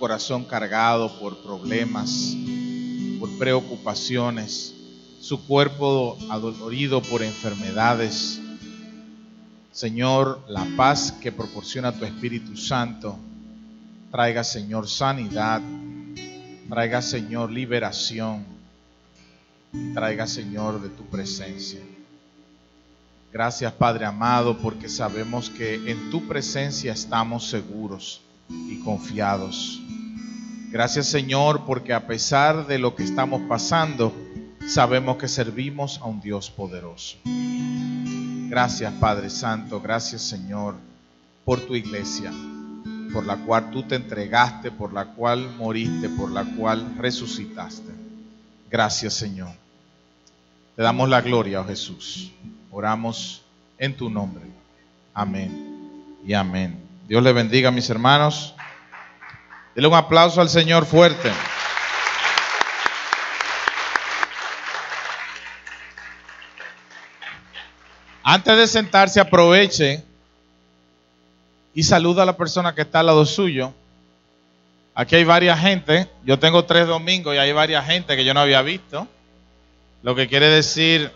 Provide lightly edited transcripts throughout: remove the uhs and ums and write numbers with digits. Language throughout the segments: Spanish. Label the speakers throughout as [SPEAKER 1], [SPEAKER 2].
[SPEAKER 1] corazón cargado por problemas, por preocupaciones, su cuerpo adolorido por enfermedades. Señor, la paz que proporciona tu Espíritu Santo traiga, Señor, sanidad, traiga, Señor, liberación, traiga, Señor, de tu presencia. Gracias, Padre amado, porque sabemos que en tu presencia estamos seguros y confiados. Gracias, Señor, porque a pesar de lo que estamos pasando, sabemos que servimos a un Dios poderoso. Gracias, Padre Santo, gracias, Señor, por tu iglesia, por la cual tú te entregaste, por la cual moriste, por la cual resucitaste. Gracias, Señor. Te damos la gloria, oh Jesús. Oramos en tu nombre. Amén y amén. Dios les bendiga, mis hermanos. Denle un aplauso al Señor fuerte. Antes de sentarse, aproveche y saluda a la persona que está al lado suyo. Aquí hay varias gente. Yo tengo 3 domingos y hay varias gente que yo no había visto. Lo que quiere decir,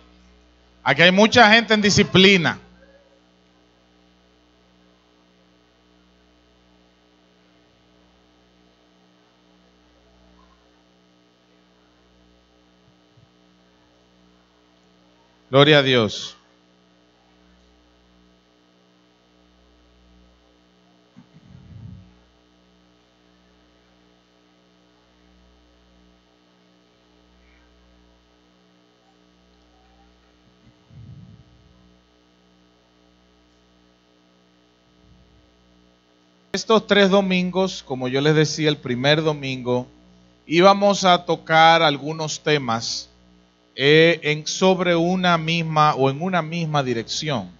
[SPEAKER 1] aquí hay mucha gente en disciplina. Gloria a Dios. Estos 3 domingos, como yo les decía, el primer domingo, íbamos a tocar algunos temas sobre una misma o en una misma dirección.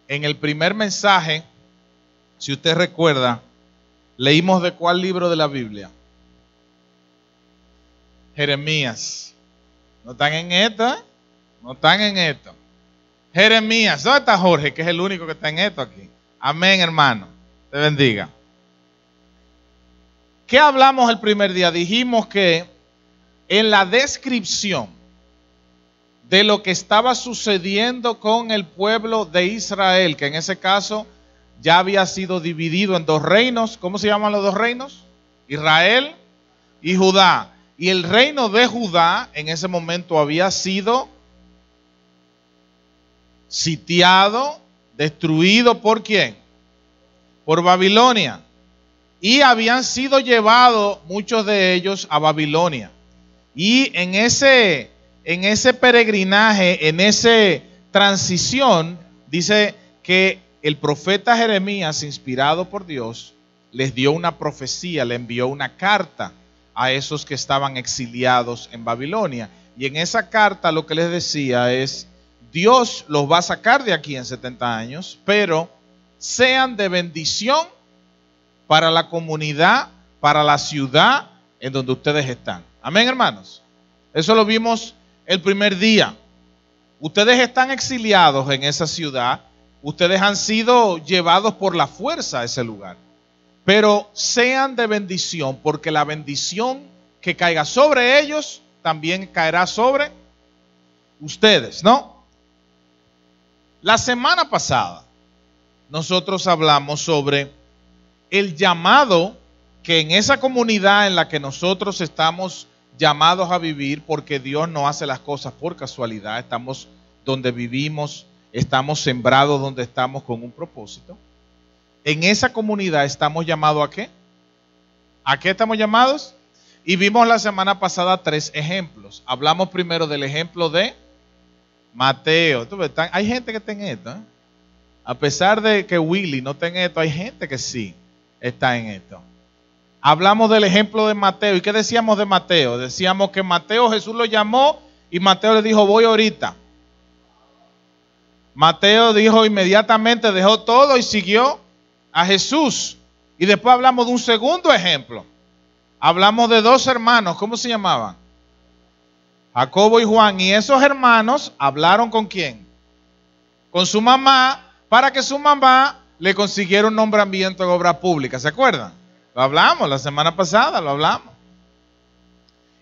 [SPEAKER 1] En el primer mensaje, si usted recuerda, leímos de cuál libro de la Biblia. Jeremías. ¿No están en esto? No están en esto. Jeremías. ¿Dónde está Jorge, que es el único que está en esto aquí? Amén, hermano. Te bendiga. ¿Qué hablamos el primer día? Dijimos que en la descripción de lo que estaba sucediendo con el pueblo de Israel, que en ese caso ya había sido dividido en 2 reinos. ¿Cómo se llaman los 2 reinos? Israel y Judá. Y el reino de Judá en ese momento había sido sitiado, destruido ¿por quién? Por Babilonia. Y habían sido llevados muchos de ellos a Babilonia. Y en ese peregrinaje, en esa transición, dice que el profeta Jeremías, inspirado por Dios, les dio una profecía, le envió una carta a esos que estaban exiliados en Babilonia. Y en esa carta lo que les decía es, Dios los va a sacar de aquí en 70 años, pero sean de bendición para la comunidad, para la ciudad en donde ustedes están. Amén, hermanos. Eso lo vimos el primer día. Ustedes están exiliados en esa ciudad. Ustedes han sido llevados por la fuerza a ese lugar. Pero sean de bendición, porque la bendición que caiga sobre ellos también caerá sobre ustedes, ¿no? La semana pasada nosotros hablamos sobre el llamado que en esa comunidad en la que nosotros estamos llamados a vivir, porque Dios no hace las cosas por casualidad, estamos donde vivimos, estamos sembrados donde estamos con un propósito. En esa comunidad estamos llamados ¿a qué? ¿A qué estamos llamados? Y vimos la semana pasada 3 ejemplos. Hablamos primero del ejemplo de Mateo. Hay gente que está en esto, ¿eh? A pesar de que Willy no está en esto, hay gente que sí está en esto. Hablamos del ejemplo de Mateo. ¿Y qué decíamos de Mateo? Decíamos que Mateo, Jesús lo llamó y Mateo le dijo, voy ahorita. Mateo dijo inmediatamente, dejó todo y siguió a Jesús. Y después hablamos de un segundo ejemplo. Hablamos de 2 hermanos. ¿Cómo se llamaban? Jacobo y Juan. Y esos hermanos hablaron ¿con quién? Con su mamá, para que su mamá le consiguiera un nombramiento en obra pública. ¿Se acuerdan? Lo hablamos la semana pasada, lo hablamos.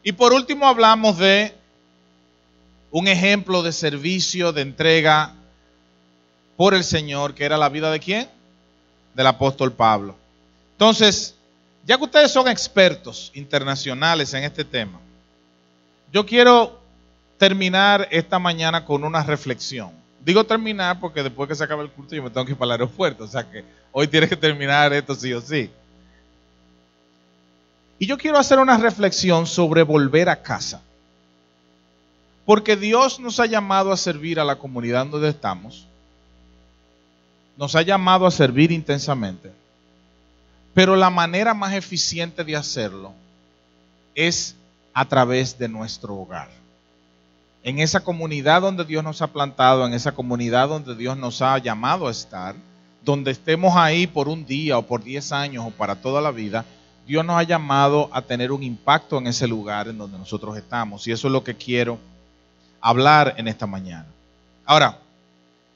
[SPEAKER 1] Y por último hablamos de un ejemplo de servicio, de entrega por el Señor, que era la vida ¿de quién? Del apóstol Pablo. Entonces, ya que ustedes son expertos internacionales en este tema, yo quiero terminar esta mañana con una reflexión. Digo terminar porque después que se acabe el culto yo me tengo que ir para el aeropuerto, o sea que hoy tienes que terminar esto sí o sí. Y yo quiero hacer una reflexión sobre volver a casa. Porque Dios nos ha llamado a servir a la comunidad donde estamos. Nos ha llamado a servir intensamente. Pero la manera más eficiente de hacerlo es a través de nuestro hogar. En esa comunidad donde Dios nos ha plantado, en esa comunidad donde Dios nos ha llamado a estar, donde estemos ahí por un día o por 10 años o para toda la vida, Dios nos ha llamado a tener un impacto en ese lugar en donde nosotros estamos. Y eso es lo que quiero hablar en esta mañana. Ahora,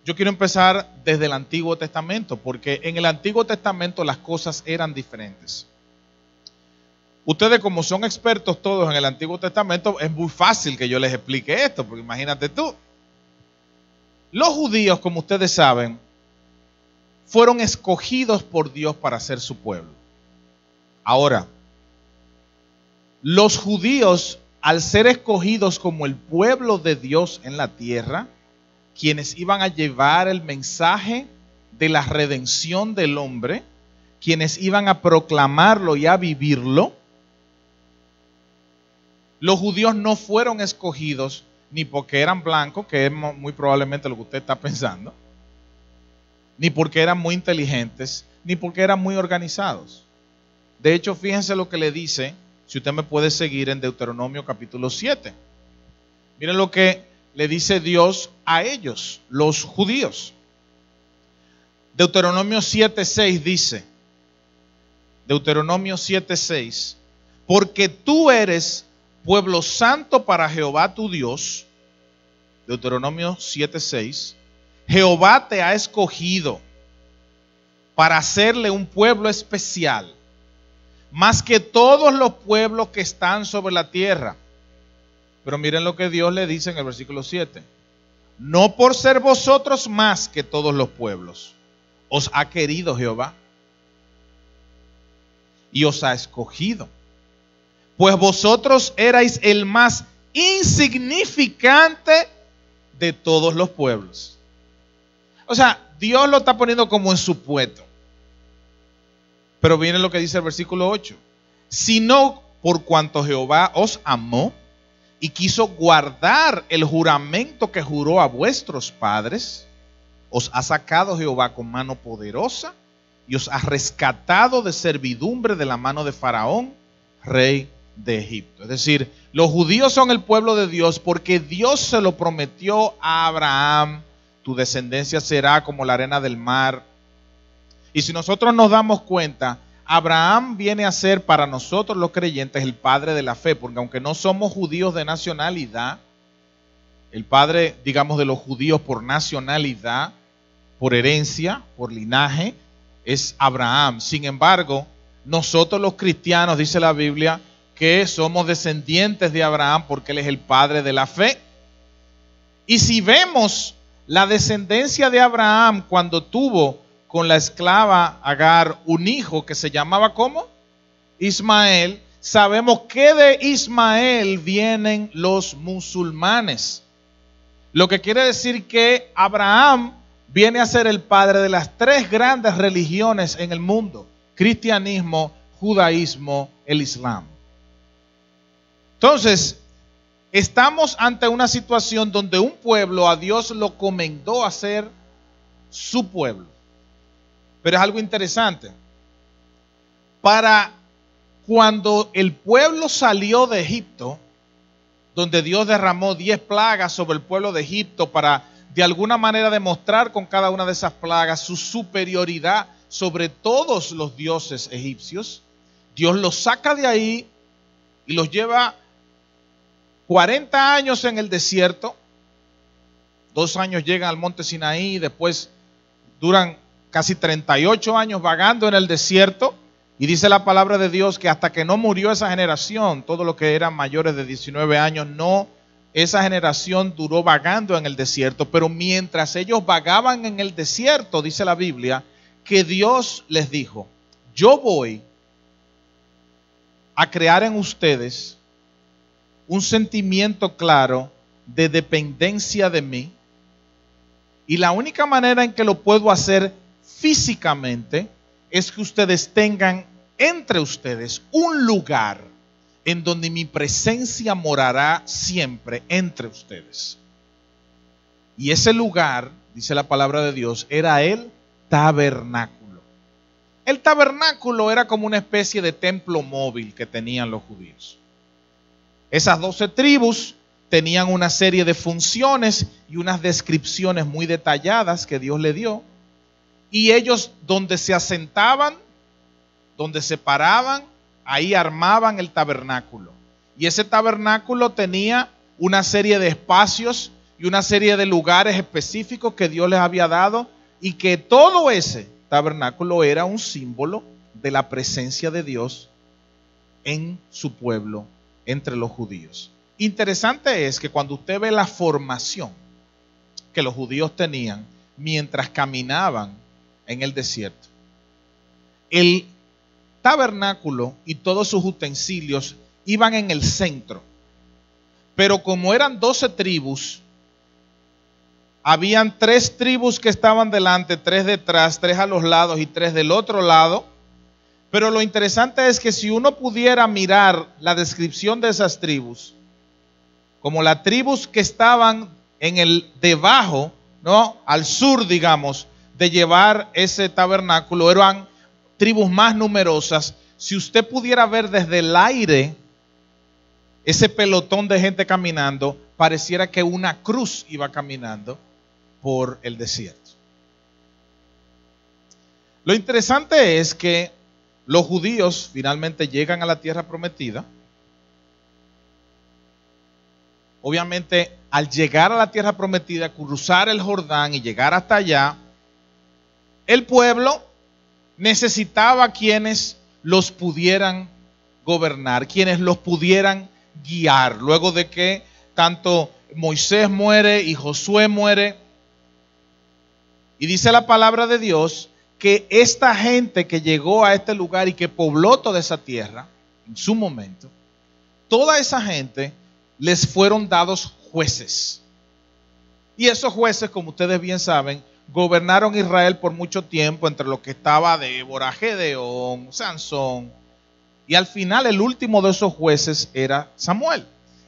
[SPEAKER 1] yo quiero empezar desde el Antiguo Testamento, porque en el Antiguo Testamento las cosas eran diferentes. Ustedes, como son expertos todos en el Antiguo Testamento, es muy fácil que yo les explique esto, porque imagínate tú. Los judíos, como ustedes saben, fueron escogidos por Dios para ser su pueblo. Ahora, los judíos, al ser escogidos como el pueblo de Dios en la tierra, quienes iban a llevar el mensaje de la redención del hombre, quienes iban a proclamarlo y a vivirlo, los judíos no fueron escogidos ni porque eran blancos, que es muy probablemente lo que usted está pensando, ni porque eran muy inteligentes, ni porque eran muy organizados. De hecho, fíjense lo que le dice, si usted me puede seguir en Deuteronomio capítulo 7. Miren lo que le dice Dios a ellos, los judíos. Deuteronomio 7:6 dice, Deuteronomio 7:6, porque tú eres pueblo santo para Jehová tu Dios. Deuteronomio 7:6, Jehová te ha escogido para hacerle un pueblo especial, más que todos los pueblos que están sobre la tierra. Pero miren lo que Dios le dice en el versículo 7. No por ser vosotros más que todos los pueblos, os ha querido Jehová y os ha escogido, pues vosotros erais el más insignificante de todos los pueblos. O sea, Dios lo está poniendo como en su puesto. Pero viene lo que dice el versículo 8. Sino por cuanto Jehová os amó y quiso guardar el juramento que juró a vuestros padres, os ha sacado Jehová con mano poderosa y os ha rescatado de servidumbre de la mano de Faraón, rey de Egipto. Es decir, los judíos son el pueblo de Dios porque Dios se lo prometió a Abraham. Tu descendencia será como la arena del mar. Y si nosotros nos damos cuenta, Abraham viene a ser para nosotros los creyentes el padre de la fe, porque aunque no somos judíos de nacionalidad, el padre, digamos, de los judíos por nacionalidad, por herencia, por linaje, es Abraham. Sin embargo, nosotros los cristianos, dice la Biblia, que somos descendientes de Abraham porque él es el padre de la fe. Y si vemos la descendencia de Abraham cuando tuvo con la esclava Agar un hijo que se llamaba ¿cómo? Ismael, sabemos que de Ismael vienen los musulmanes. Lo que quiere decir que Abraham viene a ser el padre de las tres grandes religiones en el mundo: cristianismo, judaísmo, el islam. Entonces, estamos ante una situación donde un pueblo a Dios lo comendó a ser su pueblo. Pero es algo interesante. Para cuando el pueblo salió de Egipto, donde Dios derramó 10 plagas sobre el pueblo de Egipto para de alguna manera demostrar con cada una de esas plagas su superioridad sobre todos los dioses egipcios, Dios los saca de ahí y los lleva 40 años en el desierto. 2 años llegan al monte Sinaí, después duran casi 38 años vagando en el desierto Y dice la palabra de Dios que hasta que no murió esa generación, todos los que eran mayores de 19 años, esa generación duró vagando en el desierto. Pero mientras ellos vagaban en el desierto, dice la Biblia, que Dios les dijo: yo voy a crear en ustedes un sentimiento claro de dependencia de mí. Y la única manera en que lo puedo hacer físicamente es que ustedes tengan entre ustedes un lugar en donde mi presencia morará siempre entre ustedes. Y ese lugar, dice la palabra de Dios, era el tabernáculo. El tabernáculo era como una especie de templo móvil que tenían los judíos. Esas 12 tribus tenían una serie de funciones y unas descripciones muy detalladas que Dios le dio. Y ellos, donde se asentaban, donde se paraban, ahí armaban el tabernáculo. Y ese tabernáculo tenía una serie de espacios y una serie de lugares específicos que Dios les había dado, y que todo ese tabernáculo era un símbolo de la presencia de Dios en su pueblo, entre los judíos. Interesante es que cuando usted ve la formación que los judíos tenían mientras caminaban en el desierto, el tabernáculo y todos sus utensilios iban en el centro. Pero como eran 12 tribus, habían 3 tribus que estaban delante, 3 detrás, 3 a los lados y 3 del otro lado. Pero lo interesante es que si uno pudiera mirar la descripción de esas tribus, como las tribus que estaban en el debajo, ¿no?, al sur, digamos, de llevar ese tabernáculo, eran tribus más numerosas. Si usted pudiera ver desde el aire ese pelotón de gente caminando, pareciera que una cruz iba caminando por el desierto. Lo interesante es que los judíos finalmente llegan a la tierra prometida. Obviamente, al llegar a la tierra prometida, cruzar el Jordán y llegar hasta allá, el pueblo necesitaba quienes los pudieran gobernar, quienes los pudieran guiar. Luego de que tanto Moisés muere y Josué muere, y dice la palabra de Dios que esta gente que llegó a este lugar y que pobló toda esa tierra en su momento, toda esa gente les fueron dados jueces. Y esos jueces, como ustedes bien saben, gobernaron Israel por mucho tiempo, entre los que estaba Débora, Gedeón, Sansón. Y al final el último de esos jueces era Samuel.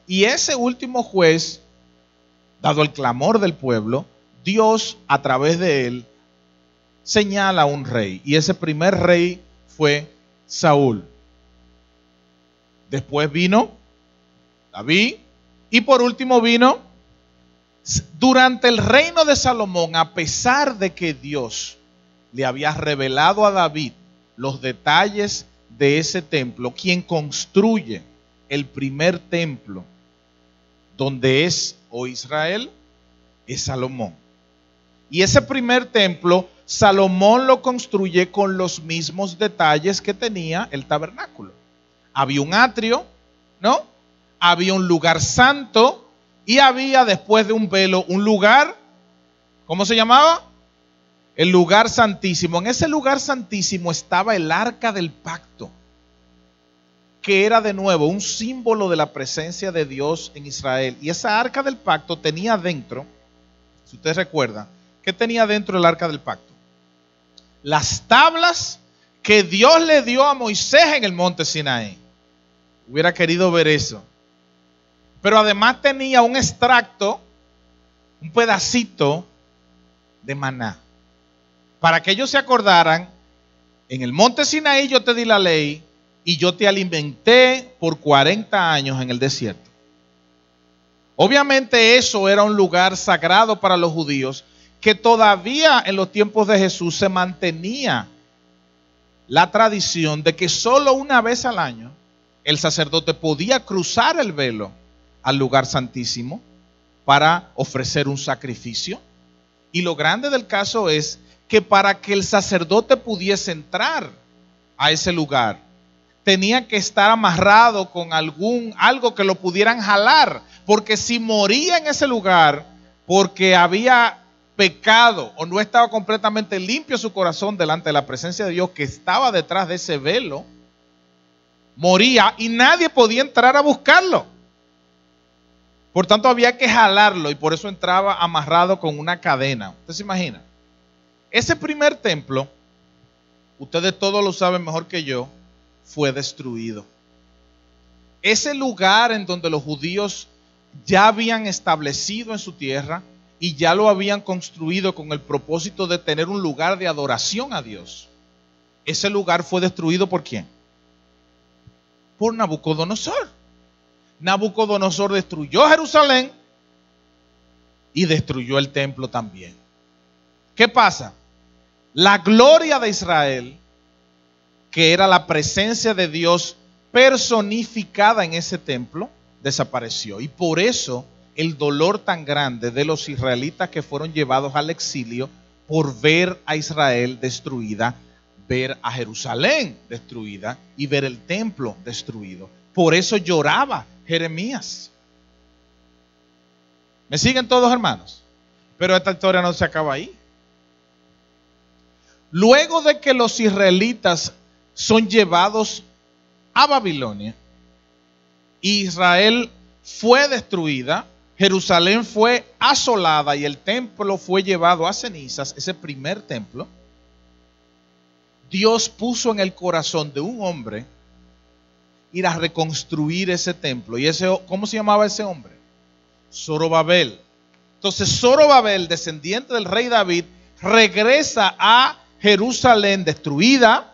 [SPEAKER 1] Y ese último juez, dado el clamor del pueblo, Dios a través de él señala a un rey. Y ese primer rey fue Saúl. Después vino David. Y por último vino, durante el reino de Salomón, a pesar de que Dios le había revelado a David los detalles de ese templo, quien construye el primer templo donde es hoy Israel, es Salomón. Y ese primer templo, Salomón lo construye con los mismos detalles que tenía el tabernáculo. Había un atrio, ¿no? Había un lugar santo y había, después de un velo, un lugar, ¿cómo se llamaba? El lugar santísimo. En ese lugar santísimo estaba el arca del pacto, que era de nuevo un símbolo de la presencia de Dios en Israel. Y esa arca del pacto tenía dentro, si usted recuerda, ¿qué tenía dentro el arca del pacto? Las tablas que Dios le dio a Moisés en el monte Sinaí. Hubiera querido ver eso. Pero además tenía un extracto, un pedacito de maná. Para que ellos se acordaran, en el monte Sinaí yo te di la ley y yo te alimenté por 40 años en el desierto. Obviamente eso era un lugar sagrado para los judíos, que todavía en los tiempos de Jesús se mantenía la tradición de que solo una vez al año el sacerdote podía cruzar el velo al lugar santísimo para ofrecer un sacrificio. Y lo grande del caso es que para que el sacerdote pudiese entrar a ese lugar. Tenía que estar amarrado con algo que lo pudieran jalar, porque si moría en ese lugar porque había pecado o no estaba completamente limpio su corazón delante de la presencia de Dios que estaba detrás de ese velo, moría y nadie podía entrar a buscarlo. Por tanto había que jalarlo y por eso entraba amarrado con una cadena. ¿Usted se imagina? Ese primer templo, ustedes todos lo saben mejor que yo, fue destruido. Ese lugar en donde los judíos ya habían establecido en su tierra y ya lo habían construido con el propósito de tener un lugar de adoración a Dios. Ese lugar fue destruido ¿por quién? Por Nabucodonosor. Nabucodonosor destruyó Jerusalén y destruyó el templo también. ¿Qué pasa? La gloria de Israel, que era la presencia de Dios personificada en ese templo, desapareció. Y por eso el dolor tan grande de los israelitas que fueron llevados al exilio por ver a Israel destruida, ver a Jerusalén destruida y ver el templo destruido. Por eso lloraba Jeremías. ¿Me siguen todos, hermanos? Pero esta historia no se acaba ahí. Luego de que los israelitas son llevados a Babilonia, Israel fue destruida, Jerusalén fue asolada y el templo fue llevado a cenizas, ese primer templo, Dios puso en el corazón de un hombre ir a reconstruir ese templo. ¿Y ese, cómo se llamaba ese hombre? Zorobabel. Entonces Zorobabel, descendiente del rey David, regresa a Jerusalén destruida.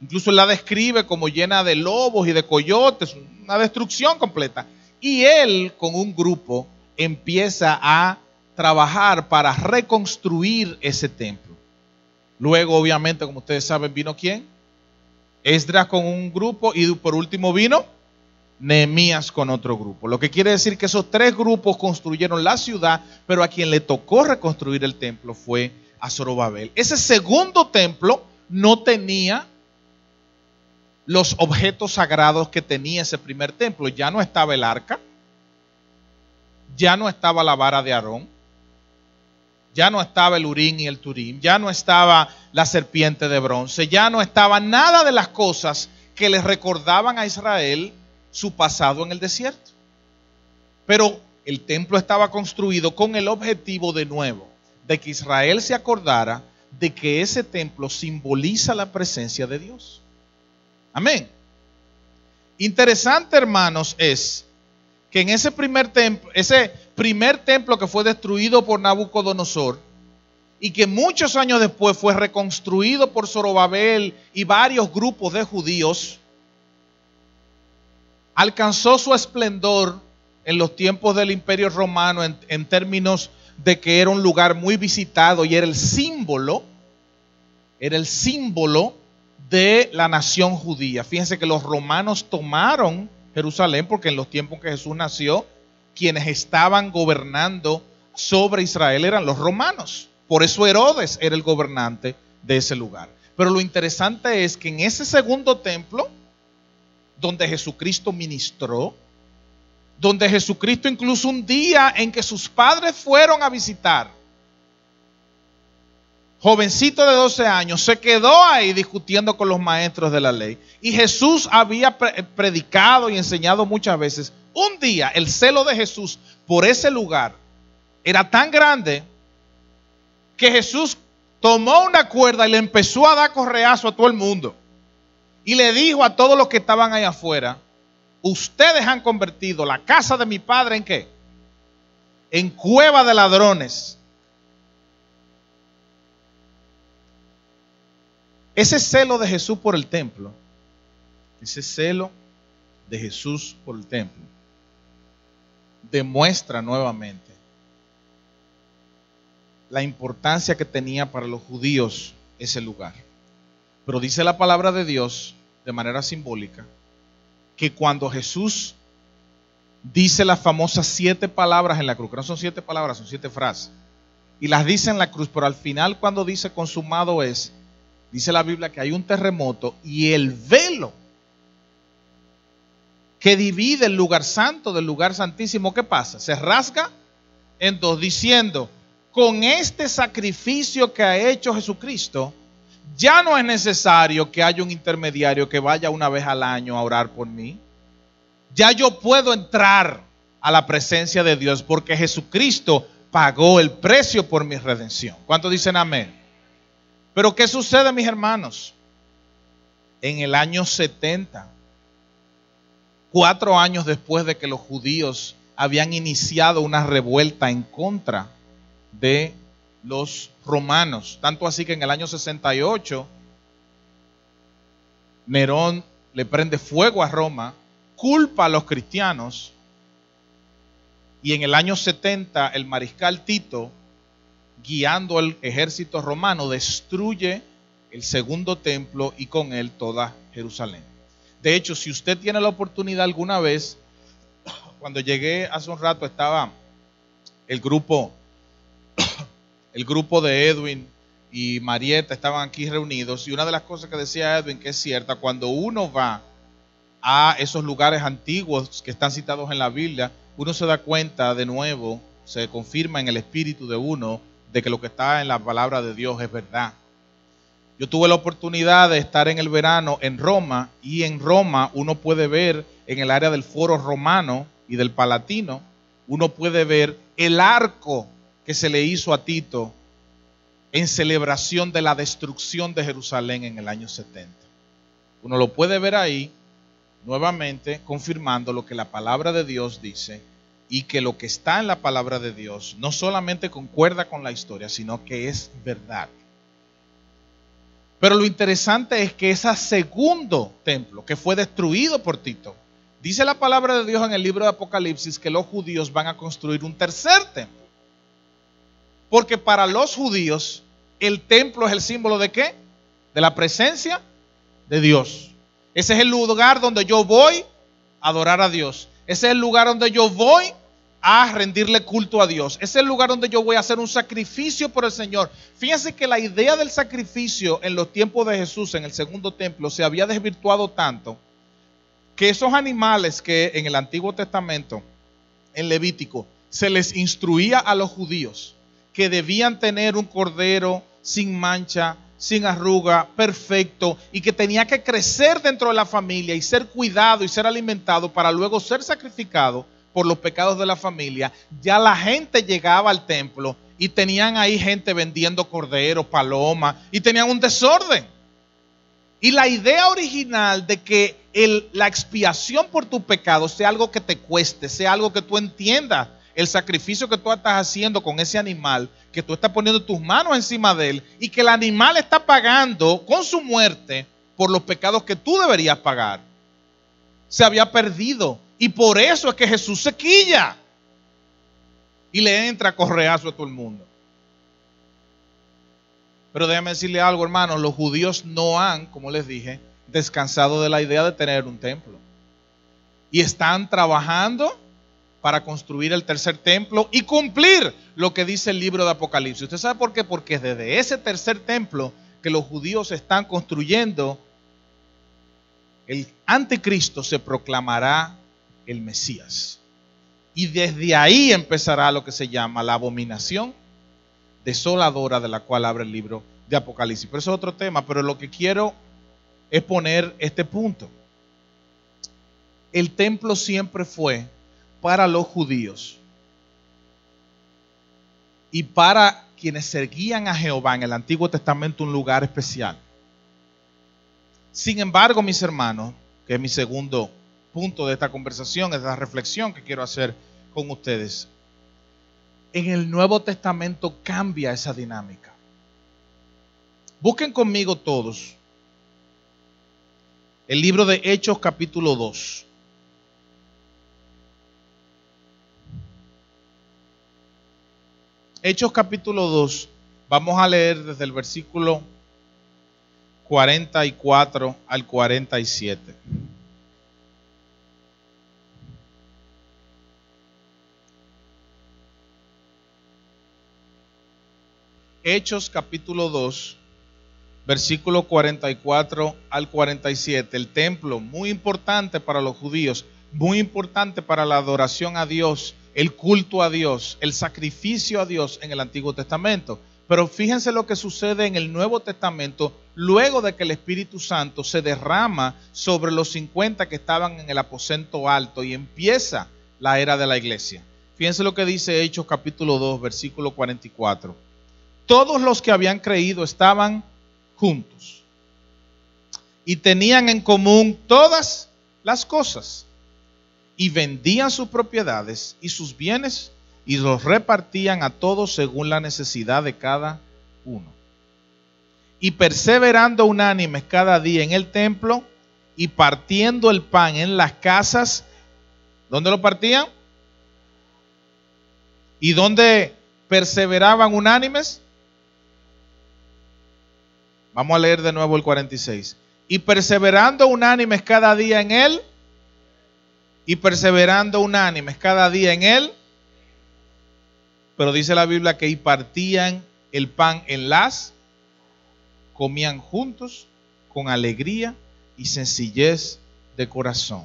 [SPEAKER 1] Incluso él la describe como llena de lobos y de coyotes, una destrucción completa. Y él con un grupo empieza a trabajar para reconstruir ese templo. Luego, obviamente, como ustedes saben, vino ¿quién? Esdras con un grupo y por último vino Nehemías con otro grupo. Lo que quiere decir que esos tres grupos construyeron la ciudad, pero a quien le tocó reconstruir el templo fue a Zorobabel. Ese segundo templo no tenía los objetos sagrados que tenía ese primer templo. Ya no estaba el arca, ya no estaba la vara de Aarón, ya no estaba el Urim y el Turim, ya no estaba la serpiente de bronce, ya no estaba nada de las cosas que les recordaban a Israel su pasado en el desierto. Pero el templo estaba construido con el objetivo de nuevo, de que Israel se acordara de que ese templo simboliza la presencia de Dios. Amén. Interesante, hermanos, es que en ese primer templo que fue destruido por Nabucodonosor y que muchos años después fue reconstruido por Zorobabel y varios grupos de judíos, alcanzó su esplendor en los tiempos del Imperio Romano en términos de que era un lugar muy visitado y era el símbolo de la nación judía. Fíjense que los romanos tomaron Jerusalén porque en los tiempos que Jesús nació, quienes estaban gobernando sobre Israel eran los romanos. Por eso Herodes era el gobernante de ese lugar. Pero lo interesante es que en ese segundo templo, donde Jesucristo ministró, donde Jesucristo incluso un día en que sus padres fueron a visitar, jovencito de 12 años, se quedó ahí discutiendo con los maestros de la ley. Y Jesús había predicado y enseñado muchas veces. Un día el celo de Jesús por ese lugar era tan grande que Jesús tomó una cuerda y le empezó a dar correazo a todo el mundo. Y le dijo a todos los que estaban ahí afuera: ustedes han convertido la casa de mi padre ¿en qué? En cueva de ladrones. Ese celo de Jesús por el templo, demuestra nuevamente la importancia que tenía para los judíos ese lugar. Pero dice la palabra de Dios de manera simbólica que cuando Jesús dice las famosas 7 palabras en la cruz, que no son 7 palabras, son 7 frases, y las dice en la cruz, pero al final cuando dice consumado es, dice la Biblia que hay un terremoto y el velo que divide el lugar santo del lugar santísimo, ¿qué pasa? Se rasga en dos, diciendo, con este sacrificio que ha hecho Jesucristo, ya no es necesario que haya un intermediario que vaya una vez al año a orar por mí. Ya yo puedo entrar a la presencia de Dios porque Jesucristo pagó el precio por mi redención. ¿Cuántos dicen amén? Pero ¿qué sucede, mis hermanos? En el año 70, 4 años después de que los judíos habían iniciado una revuelta en contra de los romanos, tanto así que en el año 68 Nerón le prende fuego a Roma, culpa a los cristianos, y en el año 70 el mariscal Tito, guiando al ejército romano, destruye el segundo templo y con él toda Jerusalén. De hecho, si usted tiene la oportunidad alguna vez, cuando llegué hace un rato estaba el grupo de Edwin y Marieta estaban aquí reunidos, y una de las cosas que decía Edwin, que es cierta, cuando uno va a esos lugares antiguos que están citados en la Biblia, uno se da cuenta de nuevo, se confirma en el espíritu de uno, de que lo que está en la palabra de Dios es verdad. Yo tuve la oportunidad de estar en el verano en Roma, y en Roma uno puede ver en el área del Foro Romano y del Palatino, uno puede ver el arco que se le hizo a Tito en celebración de la destrucción de Jerusalén en el año 70. Uno lo puede ver ahí, nuevamente confirmando lo que la palabra de Dios dice, y que lo que está en la palabra de Dios no solamente concuerda con la historia, sino que es verdad. Pero lo interesante es que ese segundo templo que fue destruido por Tito, dice la palabra de Dios en el libro de Apocalipsis que los judíos van a construir un tercer templo. Porque para los judíos el templo es el símbolo ¿de qué? De la presencia de Dios. Ese es el lugar donde yo voy a adorar a Dios. Ese es el lugar donde yo voy a rendirle culto a Dios. Ese es el lugar donde yo voy a hacer un sacrificio por el Señor. Fíjense que la idea del sacrificio en los tiempos de Jesús en el segundo templo se había desvirtuado tanto que esos animales que en el Antiguo Testamento, en Levítico, se les instruía a los judíos que debían tener un cordero sin mancha, sin arruga, perfecto, y que tenía que crecer dentro de la familia y ser cuidado y ser alimentado para luego ser sacrificado por los pecados de la familia. Ya la gente llegaba al templo y tenían ahí gente vendiendo corderos, palomas, y tenían un desorden. Y la idea original de que la expiación por tu pecado sea algo que te cueste, sea algo que tú entiendas, el sacrificio que tú estás haciendo con ese animal, que tú estás poniendo tus manos encima de él y que el animal está pagando con su muerte por los pecados que tú deberías pagar, se había perdido. Y por eso es que Jesús se quilla y le entra correazo a todo el mundo. Pero déjame decirle algo, hermanos, los judíos no han, como les dije, descansado de la idea de tener un templo. Y están trabajando para construir el tercer templo y cumplir lo que dice el libro de Apocalipsis. ¿Usted sabe por qué? Porque desde ese tercer templo que los judíos están construyendo, el anticristo se proclamará el Mesías. Y desde ahí empezará lo que se llama la abominación desoladora de la cual abre el libro de Apocalipsis. Pero eso es otro tema, pero lo que quiero es poner este punto. El templo siempre fue para los judíos y para quienes seguían a Jehová en el Antiguo Testamento un lugar especial. Sin embargo, mis hermanos, que es mi segundo punto de esta conversación, de esta reflexión que quiero hacer con ustedes, en el Nuevo Testamento cambia esa dinámica. Busquen conmigo todos el libro de Hechos capítulo 2. Hechos capítulo 2, vamos a leer desde el versículo 44 al 47. Hechos capítulo 2, versículo 44 al 47. El templo, muy importante para los judíos, muy importante para la adoración a Dios, el culto a Dios, el sacrificio a Dios en el Antiguo Testamento. Pero fíjense lo que sucede en el Nuevo Testamento luego de que el Espíritu Santo se derrama sobre los 50 que estaban en el aposento alto y empieza la era de la iglesia. Fíjense lo que dice Hechos capítulo 2, versículo 44. Todos los que habían creído estaban juntos y tenían en común todas las cosas y vendían sus propiedades y sus bienes y los repartían a todos según la necesidad de cada uno. Y perseverando unánimes cada día en el templo y partiendo el pan en las casas. ¿Dónde lo partían? ¿Y dónde perseveraban unánimes? Vamos a leer de nuevo el 46. Y perseverando unánimes cada día en él. Y perseverando unánimes cada día en él. Pero dice la Biblia que y partían el pan en las, comían juntos con alegría y sencillez de corazón,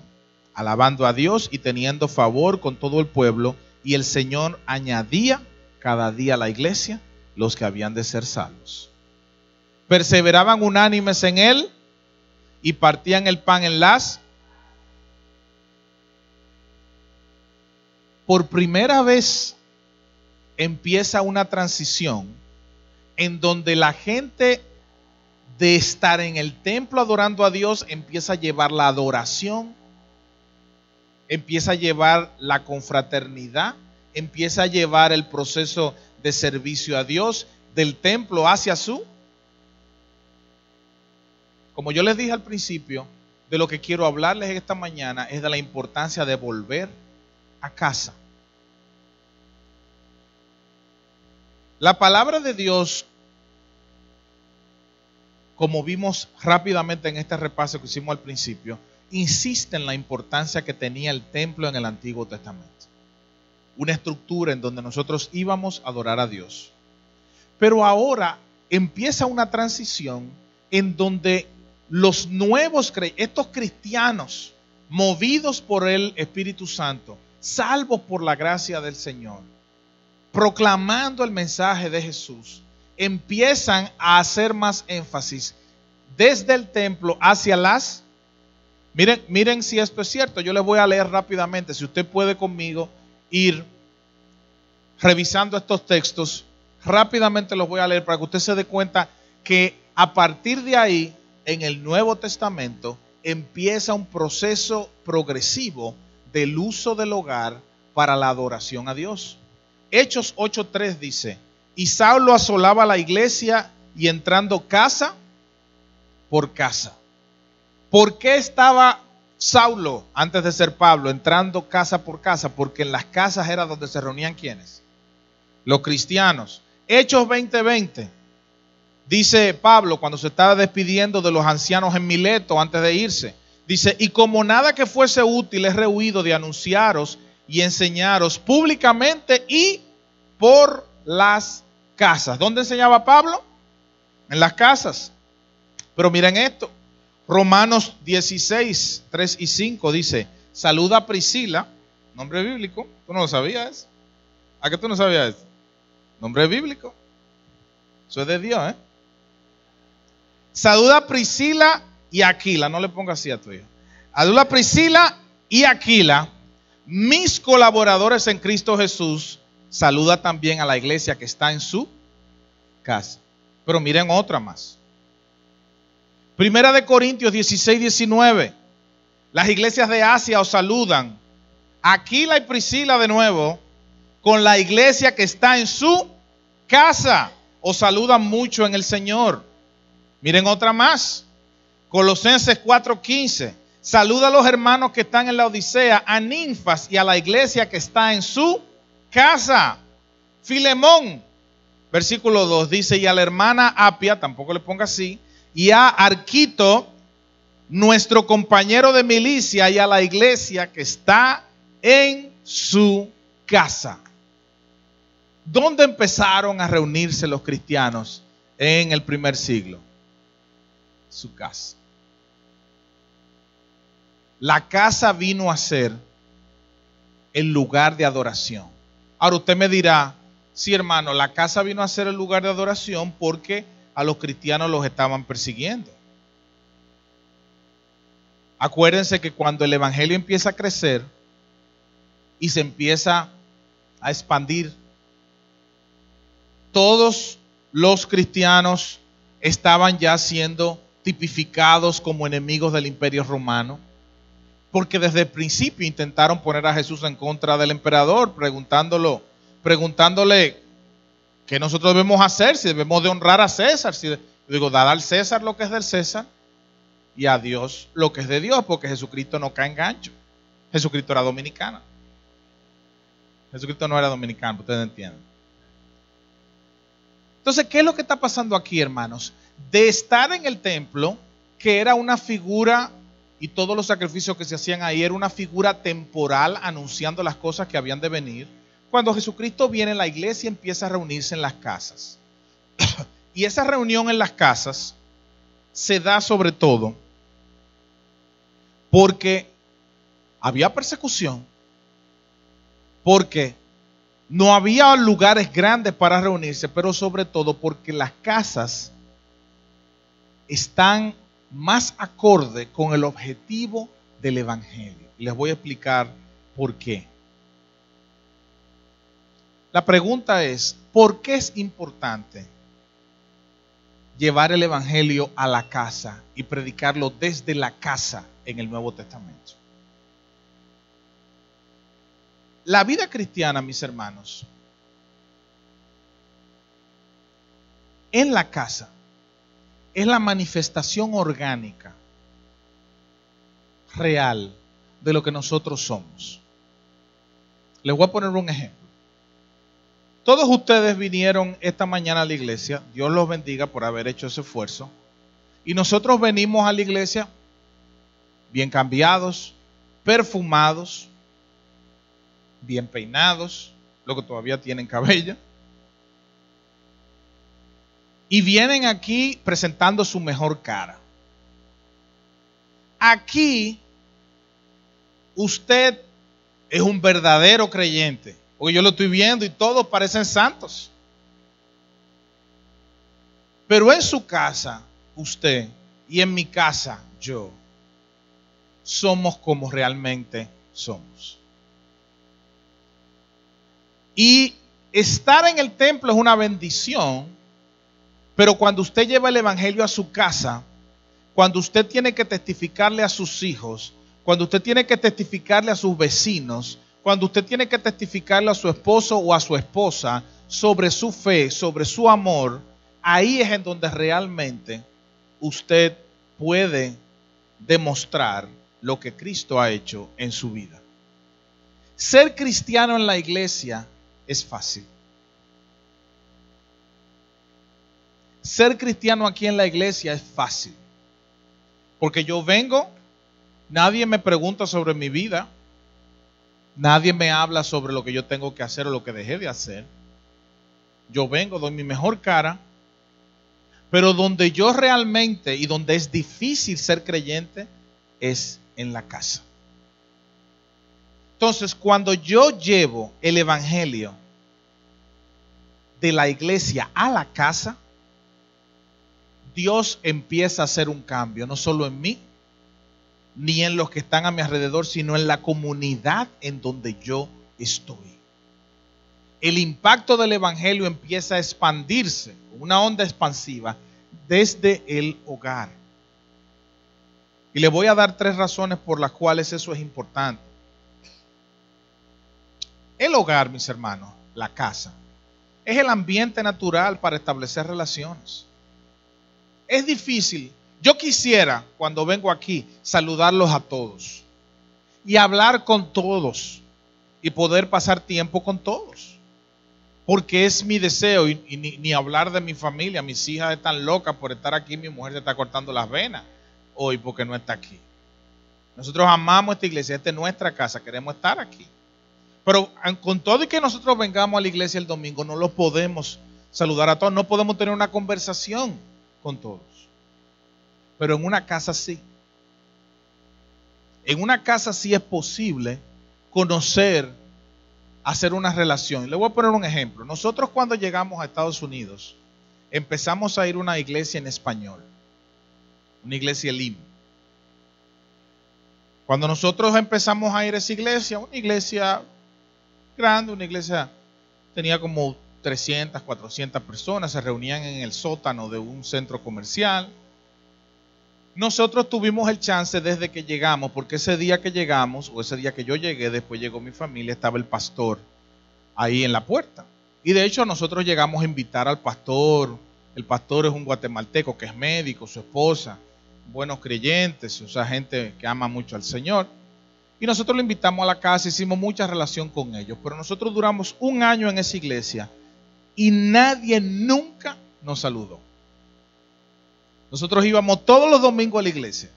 [SPEAKER 1] alabando a Dios y teniendo favor con todo el pueblo. Y el Señor añadía cada día a la iglesia los que habían de ser salvos. Perseveraban unánimes en él y partían el pan en las. Por primera vez empieza una transición en donde la gente de estar en el templo adorando a Dios empieza a llevar la adoración, empieza a llevar la confraternidad, empieza a llevar el proceso de servicio a Dios del templo hacia su. Como yo les dije al principio, de lo que quiero hablarles esta mañana es de la importancia de volver a casa. La palabra de Dios, como vimos rápidamente en este repaso que hicimos al principio, insiste en la importancia que tenía el templo en el Antiguo Testamento. Una estructura en donde nosotros íbamos a adorar a Dios. Pero ahora empieza una transición en donde los nuevos, estos cristianos, movidos por el Espíritu Santo, salvos por la gracia del Señor, proclamando el mensaje de Jesús, empiezan a hacer más énfasis desde el templo hacia las. Miren si esto es cierto. Yo les voy a leer rápidamente. Si usted puede conmigo ir revisando estos textos, rápidamente los voy a leer para que usted se dé cuenta que a partir de ahí, en el Nuevo Testamento, empieza un proceso progresivo del uso del hogar para la adoración a Dios. Hechos 8:3 dice: y Saulo asolaba la iglesia y entrando casa por casa. ¿Por qué estaba Saulo, antes de ser Pablo, entrando casa por casa? Porque en las casas era donde se reunían ¿quiénes? Los cristianos. Hechos 20:20 dice Pablo cuando se estaba despidiendo de los ancianos en Mileto antes de irse. Dice: y como nada que fuese útil he rehuido de anunciaros y enseñaros públicamente y por las casas. ¿Dónde enseñaba Pablo? En las casas. Pero miren esto. Romanos 16, 3 y 5 dice: saluda a Priscila, nombre bíblico. ¿Tú no lo sabías? ¿A qué tú no sabías eso? Nombre bíblico. Eso es de Dios, ¿eh? Saluda a Priscila y Aquila. No le pongas así a tu hijo. Saluda a Priscila y Aquila, mis colaboradores en Cristo Jesús. Saluda también a la iglesia que está en su casa. Pero miren otra más. Primera de Corintios 16, 19. Las iglesias de Asia os saludan. Aquila y Priscila de nuevo, con la iglesia que está en su casa, os saludan mucho en el Señor. Miren otra más. Colosenses 4:15. Saluda a los hermanos que están en la Odisea, a Ninfas y a la iglesia que está en su casa. Filemón, versículo 2, dice: y a la hermana Apia, tampoco le ponga así, y a Arquito, nuestro compañero de milicia, y a la iglesia que está en su casa. ¿Dónde empezaron a reunirse los cristianos en el primer siglo? su casa. La casa vino a ser el lugar de adoración. Ahora usted me dirá, sí hermano, la casa vino a ser el lugar de adoración porque a los cristianos los estaban persiguiendo. Acuérdense que cuando el evangelio empieza a crecer y se empieza a expandir, todos los cristianos estaban ya siendo tipificados como enemigos del Imperio Romano, porque desde el principio intentaron poner a Jesús en contra del emperador, preguntándole qué nosotros debemos hacer, si debemos de honrar a César, dar al César lo que es del César y a Dios lo que es de Dios, porque Jesucristo no cae en gancho. Jesucristo era dominicano. Jesucristo no era dominicano, ustedes entienden. Entonces, ¿qué es lo que está pasando aquí, hermanos? De estar en el templo, que era una figura, y todos los sacrificios que se hacían ahí, era una figura temporal anunciando las cosas que habían de venir. Cuando Jesucristo viene, la iglesia empieza a reunirse en las casas. Y esa reunión en las casas se da sobre todo porque había persecución, porque no había lugares grandes para reunirse, pero sobre todo porque las casas están más acorde con el objetivo del evangelio. Les voy a explicar por qué. La pregunta es, ¿por qué es importante llevar el evangelio a la casa y predicarlo desde la casa en el Nuevo Testamento? La vida cristiana, mis hermanos, en la casa es la manifestación orgánica, real, de lo que nosotros somos. Les voy a poner un ejemplo. Todos ustedes vinieron esta mañana a la iglesia, Dios los bendiga por haber hecho ese esfuerzo, y nosotros venimos a la iglesia bien cambiados, perfumados, bien peinados, los que todavía tienen cabello, y vienen aquí presentando su mejor cara. Aquí usted es un verdadero creyente, porque yo lo estoy viendo y todos parecen santos. Pero en su casa, usted, y en mi casa, yo, somos como realmente somos. Y estar en el templo es una bendición, pero cuando usted lleva el evangelio a su casa, cuando usted tiene que testificarle a sus hijos, cuando usted tiene que testificarle a sus vecinos, cuando usted tiene que testificarle a su esposo o a su esposa sobre su fe, sobre su amor, ahí es en donde realmente usted puede demostrar lo que Cristo ha hecho en su vida. Ser cristiano en la iglesia es fácil. Ser cristiano aquí en la iglesia es fácil. Porque yo vengo, nadie me pregunta sobre mi vida, nadie me habla sobre lo que yo tengo que hacer o lo que dejé de hacer. Yo vengo, doy mi mejor cara, pero donde yo realmente y donde es difícil ser creyente es en la casa. Entonces, cuando yo llevo el evangelio de la iglesia a la casa, Dios empieza a hacer un cambio, no solo en mí, ni en los que están a mi alrededor, sino en la comunidad en donde yo estoy. El impacto del evangelio empieza a expandirse, una onda expansiva, desde el hogar. Y le voy a dar 3 razones por las cuales eso es importante. El hogar, mis hermanos, la casa, es el ambiente natural para establecer relaciones. Es difícil. Yo quisiera, cuando vengo aquí, saludarlos a todos y hablar con todos y poder pasar tiempo con todos. Porque es mi deseo, y ni hablar de mi familia. Mis hijas están locas por estar aquí, mi mujer se está cortando las venas hoy porque no está aquí. Nosotros amamos esta iglesia, esta es nuestra casa, queremos estar aquí. Pero con todo y que nosotros vengamos a la iglesia el domingo, no los podemos saludar a todos, no podemos tener una conversación con todos. Pero en una casa sí. En una casa sí es posible conocer, hacer una relación. Le voy a poner un ejemplo. Nosotros cuando llegamos a Estados Unidos, empezamos a ir a una iglesia en español. Una iglesia Elim. Cuando nosotros empezamos a ir a esa iglesia, una iglesia grande, una iglesia tenía como 300, 400 personas, se reunían en el sótano de un centro comercial. Nosotros tuvimos el chance desde que llegamos, porque ese día que llegamos, o ese día que yo llegué, después llegó mi familia, estaba el pastor ahí en la puerta. Y de hecho nosotros llegamos a invitar al pastor. El pastor es un guatemalteco que es médico, su esposa, buenos creyentes, o sea, gente que ama mucho al Señor. Y nosotros lo invitamos a la casa, hicimos mucha relación con ellos, pero nosotros duramos un año en esa iglesia y nadie nunca nos saludó. Nosotros íbamos todos los domingos a la iglesia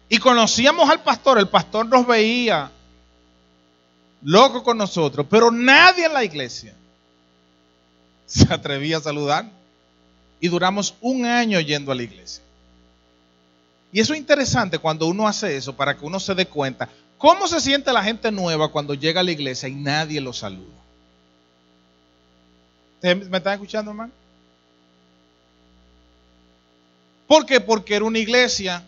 [SPEAKER 1] y conocíamos al pastor, el pastor nos veía loco con nosotros, pero nadie en la iglesia se atrevía a saludar. Y duramos un año yendo a la iglesia. Y eso es interesante cuando uno hace eso, para que uno se dé cuenta cómo se siente la gente nueva cuando llega a la iglesia y nadie lo saluda. ¿Me están escuchando, hermano? ¿Por qué? Porque era una iglesia,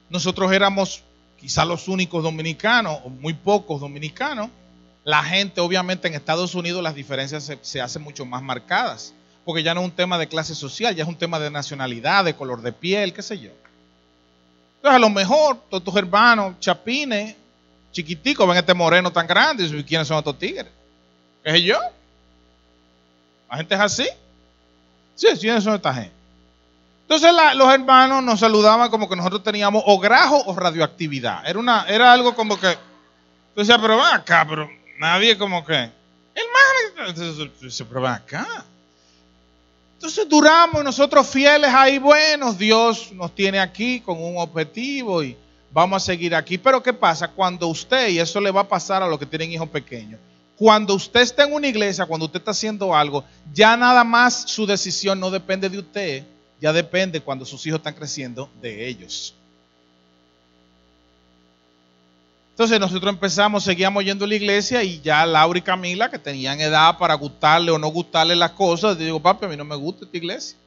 [SPEAKER 1] nosotros éramos quizás los únicos dominicanos, o muy pocos dominicanos. La gente, obviamente, en Estados Unidos las diferencias se hacen mucho más marcadas, porque ya no es un tema de clase social, ya es un tema de nacionalidad, de color de piel, qué sé yo. Entonces, a lo mejor, todos tus hermanos, chapines, chiquiticos, ven este moreno tan grande, y ¿quiénes son estos tigres? ¿Qué sé yo? ¿La gente es así? Sí, ¿quiénes son esta gente? Entonces los hermanos nos saludaban como que nosotros teníamos o grajo o radioactividad. Era algo como que, tú decías, pero ven acá, pero nadie como que, hermano, entonces, pero ven acá. Entonces duramos nosotros fieles ahí, buenos, Dios nos tiene aquí con un objetivo y vamos a seguir aquí. Pero ¿qué pasa? Cuando usted, y eso le va a pasar a los que tienen hijos pequeños, cuando usted está en una iglesia, cuando usted está haciendo algo, ya nada más su decisión no depende de usted, ya depende cuando sus hijos están creciendo de ellos. Entonces nosotros empezamos, seguíamos yendo a la iglesia y ya Laura y Camila, que tenían edad para gustarle o no gustarle las cosas, yo digo, papi, a mí no me gusta esta iglesia.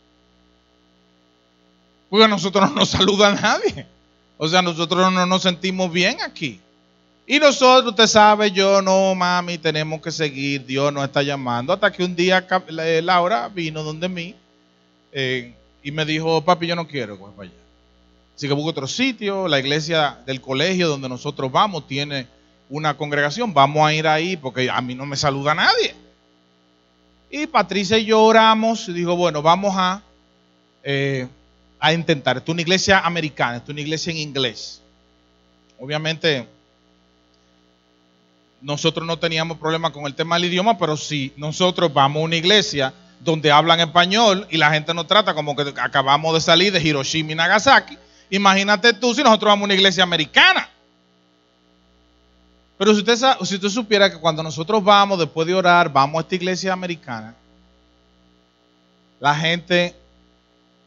[SPEAKER 1] Porque a nosotros no nos saluda nadie. O sea, nosotros no nos sentimos bien aquí. Y nosotros, usted sabe, yo no, mami, tenemos que seguir, Dios nos está llamando. Hasta que un día Laura vino donde mí y me dijo, papi, yo no quiero coger para allá. Así que busco otro sitio, la iglesia del colegio donde nosotros vamos tiene una congregación, vamos a ir ahí porque a mí no me saluda nadie. Y Patricia y yo oramos y dijo, bueno, vamos a intentar. Esto es una iglesia americana, esto es una iglesia en inglés. Obviamente nosotros no teníamos problema con el tema del idioma, pero si nosotros vamos a una iglesia donde hablan español y la gente nos trata como que acabamos de salir de Hiroshima y Nagasaki, imagínate tú si nosotros vamos a una iglesia americana. Pero si usted supiera que cuando nosotros vamos, después de orar, vamos a esta iglesia americana, la gente,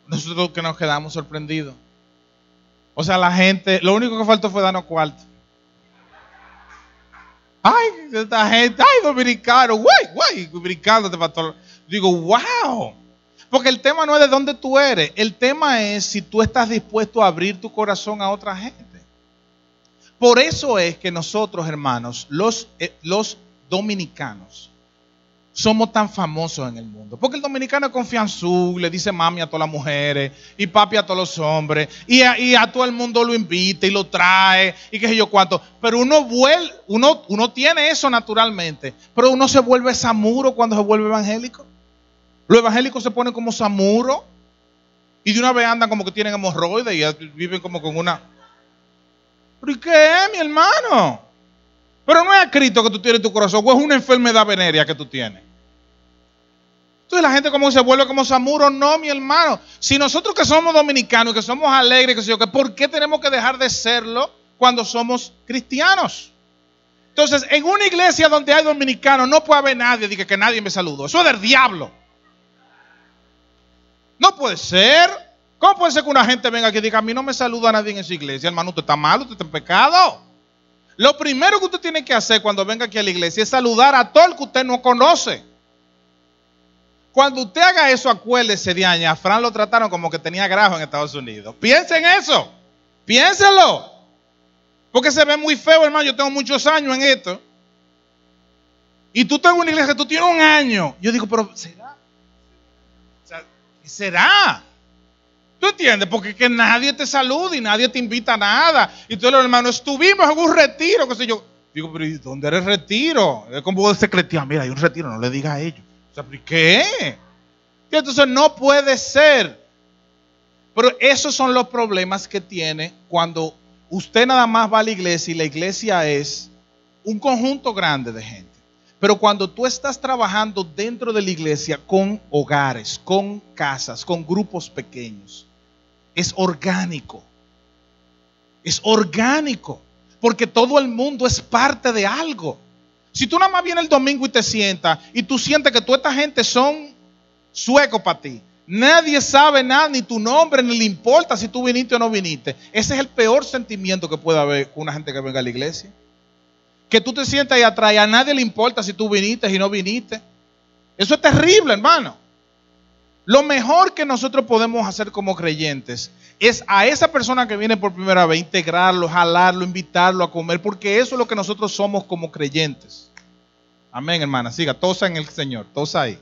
[SPEAKER 1] nosotros que nos quedamos sorprendidos. O sea, la gente, lo único que faltó fue darnos cuarto. Ay, esta gente, ay, dominicano, güey, brincando de pastor. Digo, wow. Porque el tema no es de dónde tú eres. El tema es si tú estás dispuesto a abrir tu corazón a otra gente. Por eso es que nosotros, hermanos, los dominicanos, somos tan famosos en el mundo. Porque el dominicano es confianzudo, le dice mami a todas las mujeres y papi a todos los hombres. Y a todo el mundo lo invita y lo trae y qué sé yo cuánto. Pero uno tiene eso naturalmente. Pero uno se vuelve samuro cuando se vuelve evangélico. Los evangélicos se ponen como samuro y de una vez andan como que tienen hemorroides y viven como con una... ¿Pero y qué es, mi hermano? Pero no es a Cristo que tú tienes en tu corazón, o es una enfermedad venérea que tú tienes. Entonces la gente como se vuelve como samuro. No, mi hermano. Si nosotros que somos dominicanos y que somos alegres, que sé yo, ¿por qué tenemos que dejar de serlo cuando somos cristianos? Entonces, en una iglesia donde hay dominicanos no puede haber nadie que nadie me saludó. Eso es del diablo. No puede ser. ¿Cómo puede ser que una gente venga aquí y diga, a mí no me saluda a nadie en esa iglesia? Hermano, usted está mal, usted está en pecado. Lo primero que usted tiene que hacer cuando venga aquí a la iglesia es saludar a todo el que usted no conoce. Cuando usted haga eso, acuérdese de año. A Fran lo trataron como que tenía grajo en Estados Unidos. Piensen en eso. Piénselo. Porque se ve muy feo, hermano. Yo tengo muchos años en esto. Y tú estás en una iglesia que tú tienes un año. Yo digo, pero ¿será? O sea, ¿qué será? ¿Tú entiendes? Porque es que nadie te saluda y nadie te invita a nada. Y tú, hermano, estuvimos en un retiro, qué sé yo. Digo, pero ¿y dónde era el retiro? Es como el secretario. Mira, hay un retiro, no le digas a ellos. O sea, ¿qué? Y entonces no puede ser. Pero esos son los problemas que tiene cuando usted nada más va a la iglesia y la iglesia es un conjunto grande de gente. Pero cuando tú estás trabajando dentro de la iglesia con hogares, con casas, con grupos pequeños, es orgánico. Es orgánico. Porque todo el mundo es parte de algo. Si tú nada más vienes el domingo y te sientas y tú sientes que toda esta gente son suecos para ti, nadie sabe nada, ni tu nombre, ni le importa si tú viniste o no viniste. Ese es el peor sentimiento que puede haber con una gente que venga a la iglesia. Que tú te sientas ahí atrás y a nadie le importa si tú viniste y no viniste. Eso es terrible, hermano. Lo mejor que nosotros podemos hacer como creyentes es a esa persona que viene por primera vez integrarlo, jalarlo, invitarlo a comer, porque eso es lo que nosotros somos como creyentes. Amén, hermana. Siga, tosa en el Señor, tosa ahí.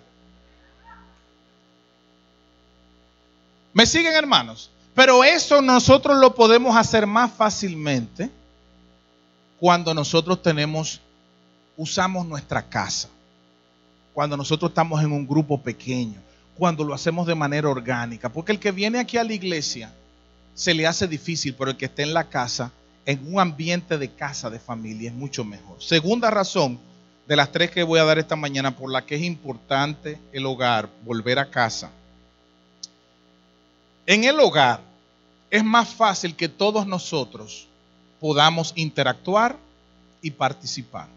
[SPEAKER 1] ¿Me siguen, hermanos? Pero eso nosotros lo podemos hacer más fácilmente cuando nosotros usamos nuestra casa, cuando nosotros estamos en un grupo pequeño, cuando lo hacemos de manera orgánica, porque el que viene aquí a la iglesia se le hace difícil, pero el que esté en la casa, en un ambiente de casa, de familia, es mucho mejor. Segunda razón de las 3 que voy a dar esta mañana por la que es importante el hogar, volver a casa. En el hogar es más fácil que todos nosotros podamos interactuar y participar.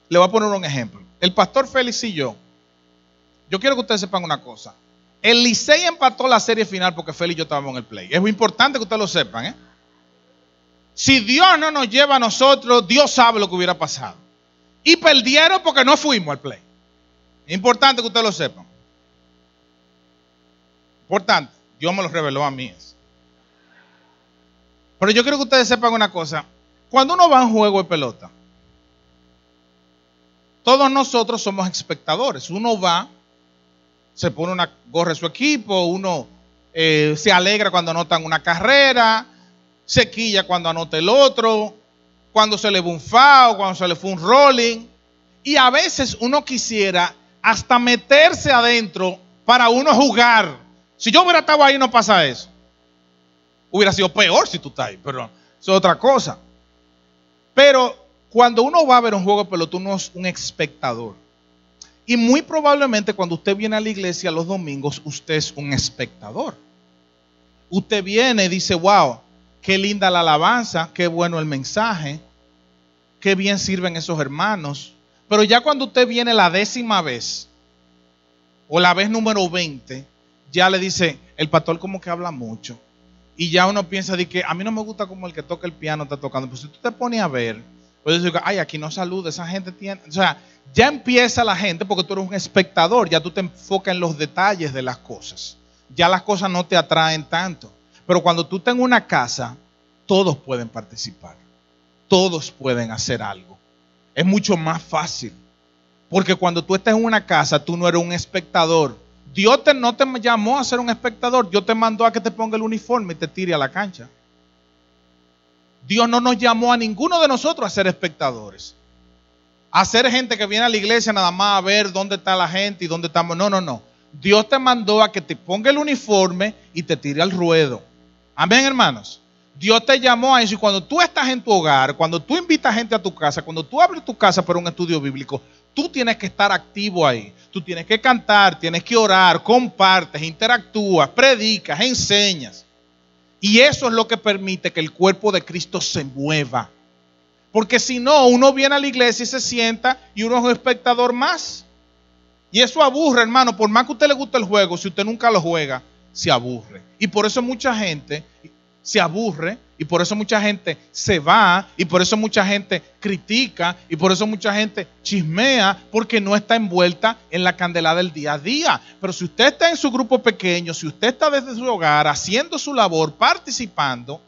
[SPEAKER 1] Le voy a poner un ejemplo. El pastor Félix y yo quiero que ustedes sepan una cosa. El Licey empató la serie final porque Félix y yo estábamos en el play. Es muy importante que ustedes lo sepan, Si Dios no nos lleva a nosotros, Dios sabe lo que hubiera pasado. Y perdieron porque no fuimos al play. Es importante que ustedes lo sepan. Importante. Dios me lo reveló a mí. Pero yo quiero que ustedes sepan una cosa. Cuando uno va a un juego de pelota, todos nosotros somos espectadores. Uno va, se pone una gorra de su equipo, uno se alegra cuando anotan una carrera, se quilla cuando anota el otro, cuando se le va un foul, cuando se le fue un rolling. Y a veces uno quisiera hasta meterse adentro para uno jugar. Si yo hubiera estado ahí no pasa eso. Hubiera sido peor si tú estás ahí, pero eso es otra cosa. Pero cuando uno va a ver un juego de pelota, uno es un espectador. Y muy probablemente cuando usted viene a la iglesia los domingos, usted es un espectador. Usted viene y dice, wow, qué linda la alabanza, qué bueno el mensaje, qué bien sirven esos hermanos. Pero ya cuando usted viene la 10ª vez, o la vez número 20, ya le dice, el pastor como que habla mucho. Y ya uno piensa de que a mí no me gusta como el que toca el piano está tocando. Pero si tú te pones a ver, pues decir, ay, aquí no saluda, esa gente tiene. O sea, ya empieza la gente porque tú eres un espectador, ya tú te enfocas en los detalles de las cosas. Ya las cosas no te atraen tanto. Pero cuando tú estás en una casa, todos pueden participar. Todos pueden hacer algo. Es mucho más fácil. Porque cuando tú estás en una casa, tú no eres un espectador. Dios no te llamó a ser un espectador. Dios te mandó a que te ponga el uniforme y te tire a la cancha. Dios no nos llamó a ninguno de nosotros a ser espectadores. A ser gente que viene a la iglesia nada más a ver dónde está la gente y dónde estamos. No, no, no. Dios te mandó a que te ponga el uniforme y te tire al ruedo. Amén, hermanos. Dios te llamó a eso y cuando tú estás en tu hogar, cuando tú invitas gente a tu casa, cuando tú abres tu casa para un estudio bíblico, tú tienes que estar activo ahí. Tú tienes que cantar, tienes que orar, compartes, interactúas, predicas, enseñas. Y eso es lo que permite que el cuerpo de Cristo se mueva. Porque si no, uno viene a la iglesia y se sienta y uno es un espectador más. Y eso aburre, hermano. Por más que a usted le guste el juego, si usted nunca lo juega, se aburre. Y por eso mucha gente se aburre, y por eso mucha gente se va, y por eso mucha gente critica, y por eso mucha gente chismea, porque no está envuelta en la candela del día a día. Pero si usted está en su grupo pequeño, si usted está desde su hogar haciendo su labor, participando,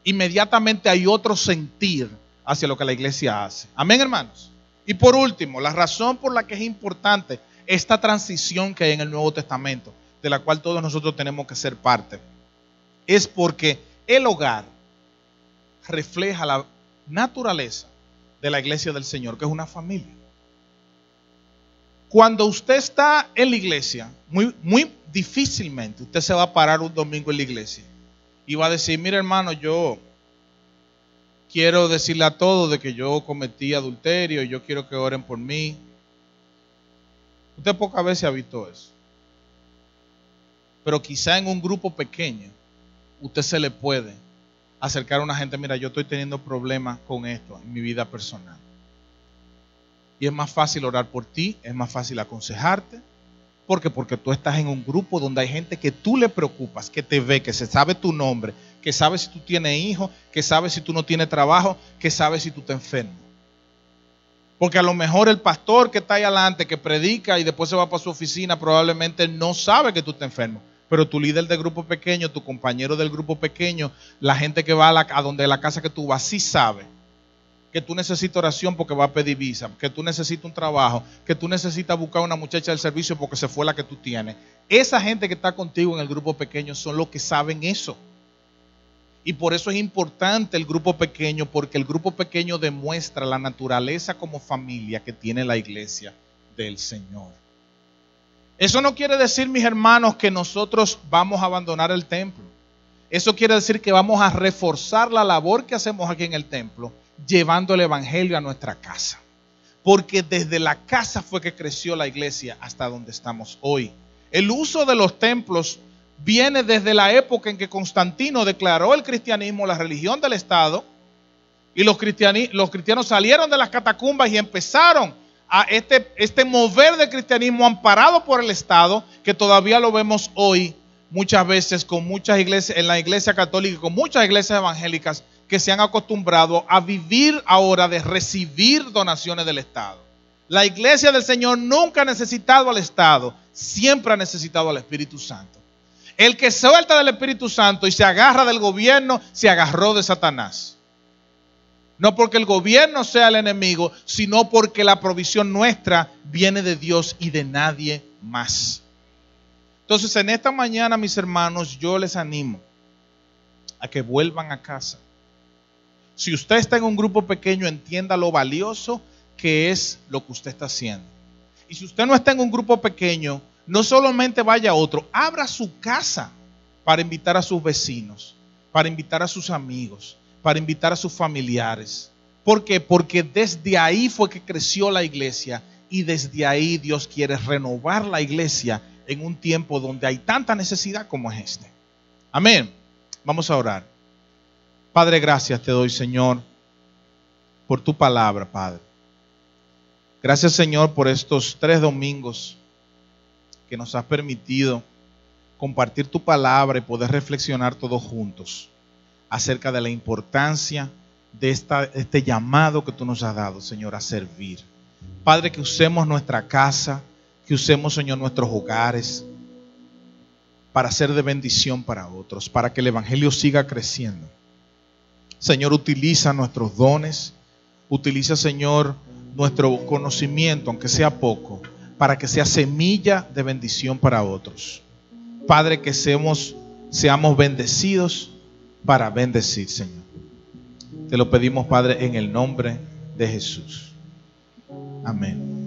[SPEAKER 1] inmediatamente hay otro sentir hacia lo que la iglesia hace. Amén, hermanos. Y por último, la razón por la que es importante esta transición que hay en el Nuevo Testamento, de la cual todos nosotros tenemos que ser parte, es porque el hogar refleja la naturaleza de la iglesia del Señor, que es una familia. Cuando usted está en la iglesia, muy difícilmente usted se va a parar un domingo en la iglesia y va a decir: mira, hermano, yo quiero decirle a todos de que yo cometí adulterio y yo quiero que oren por mí. Usted pocas veces ha visto eso. Pero quizá en un grupo pequeño usted se le puede acercar a una gente: mira, yo estoy teniendo problemas con esto en mi vida personal. Y es más fácil orar por ti, es más fácil aconsejarte. ¿Por qué? Porque tú estás en un grupo donde hay gente que tú le preocupas, que te ve, que se sabe tu nombre, que sabe si tú tienes hijos, que sabe si tú no tienes trabajo, que sabe si tú te enfermas. Porque a lo mejor el pastor que está ahí adelante, que predica y después se va para su oficina, probablemente no sabe que tú estás enfermo. Pero tu líder del grupo pequeño, tu compañero del grupo pequeño, la gente que va a donde la casa que tú vas, sí sabe que tú necesitas oración porque va a pedir visa, que tú necesitas un trabajo, que tú necesitas buscar una muchacha del servicio porque se fue la que tú tienes. Esa gente que está contigo en el grupo pequeño son los que saben eso. Y por eso es importante el grupo pequeño, porque el grupo pequeño demuestra la naturaleza como familia que tiene la iglesia del Señor. Eso no quiere decir, mis hermanos, que nosotros vamos a abandonar el templo. Eso quiere decir que vamos a reforzar la labor que hacemos aquí en el templo, llevando el evangelio a nuestra casa. Porque desde la casa fue que creció la iglesia hasta donde estamos hoy. El uso de los templos viene desde la época en que Constantino declaró el cristianismo la religión del Estado, y los cristianos salieron de las catacumbas y empezaron a este mover del cristianismo amparado por el Estado, que todavía lo vemos hoy muchas veces con muchas iglesias, en la iglesia católica y con muchas iglesias evangélicas que se han acostumbrado a vivir ahora de recibir donaciones del Estado. La iglesia del Señor nunca ha necesitado al Estado, siempre ha necesitado al Espíritu Santo. El que suelta del Espíritu Santo y se agarra del gobierno, se agarró de Satanás. No porque el gobierno sea el enemigo, sino porque la provisión nuestra viene de Dios y de nadie más. Entonces, en esta mañana, mis hermanos, yo les animo a que vuelvan a casa. Si usted está en un grupo pequeño, entienda lo valioso que es lo que usted está haciendo. Y si usted no está en un grupo pequeño, no solamente vaya a otro, abra su casa para invitar a sus vecinos, para invitar a sus amigos, para invitar a sus familiares. ¿Por qué? Porque desde ahí fue que creció la iglesia, y desde ahí Dios quiere renovar la iglesia en un tiempo donde hay tanta necesidad como es este. Amén. Vamos a orar. Padre, gracias te doy, Señor, por tu palabra, Padre. Gracias, Señor, por estos 3 domingos que nos has permitido compartir tu palabra y poder reflexionar todos juntos acerca de la importancia de este llamado que tú nos has dado, Señor, a servir. Padre, que usemos nuestra casa, que usemos, Señor, nuestros hogares para ser de bendición para otros, para que el evangelio siga creciendo. Señor, utiliza nuestros dones, utiliza, Señor, nuestro conocimiento, aunque sea poco, para que sea semilla de bendición para otros. Padre, que seamos bendecidos para bendecir, Señor. Te lo pedimos, Padre, en el nombre de Jesús. Amén.